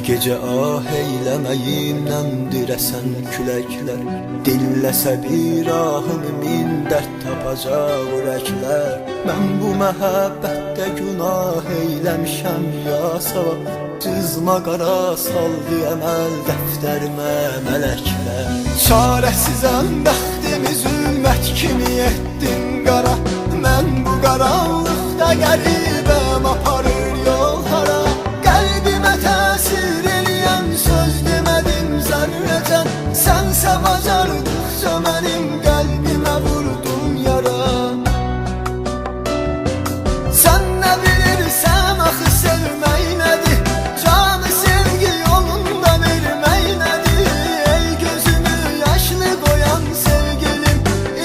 gece ah eylemeyimden diresen küləklər, Dinləsə bir ahım min dərd tapacaq ürəklər. Mən bu məhəbbətdə günah eyləmişəm ya savab, Cızma qara saldı əməl dəftərimə mələklər. Çarəsizəm bəxtimi zülmət kimi etdin qara, Mən bu qaranlıqda qəribəm aparır yol hara. Qəlbimə təsir eləyən söz demədim zərrəcən, Sənsə bacardıqca mənim qəlbimə vurdun yara. Sən nə bilirsən axı sevmək nədir, Canı sevgi yolunda vermək nədir. Ey gözümü yaşlı qoyan sevgilim,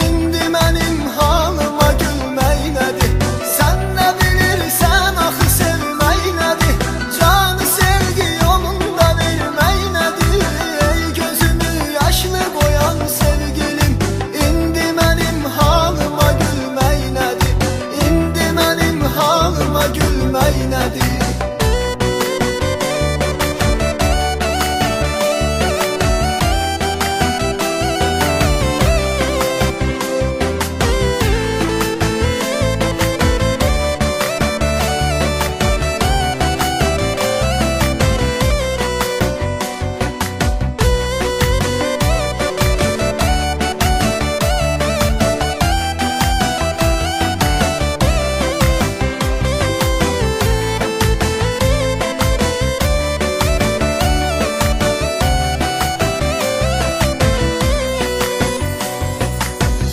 İndi mənim halıma gülmək nədir. Sən nə bilirsən axı sevmək nədir, Canı sevgi yolunda vermək nədir. Ey gözümü yaşlı qoyan sevgilim, İndi mənim halıma gülmək nədir. İndi mənim halıma gülmək nədir.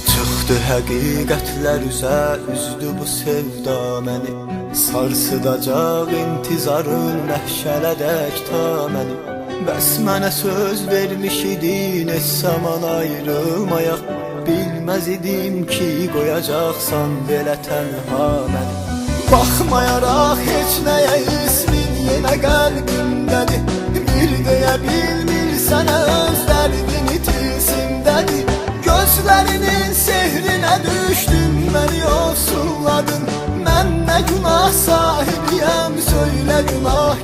Çıxdı həqiqətlər üzə, üzdü bu sevda məni, Sarsıdacaq intizarın məhşərədək ta məni. Bəs mənə söz vermiş idin heç zaman ayrılmayaq, Bilməz idim ki qoyacaqsan belə tənha məni. Baxmayaraq heç nəyə ismin yenə qəlbimdədir, Bir deyə bilmirsən öz dərdin itilsimdədir. Gözlərinin sehrinə düşdüm, məni yoxsulladın. Mən nə günah sahibiyəm, söylə günah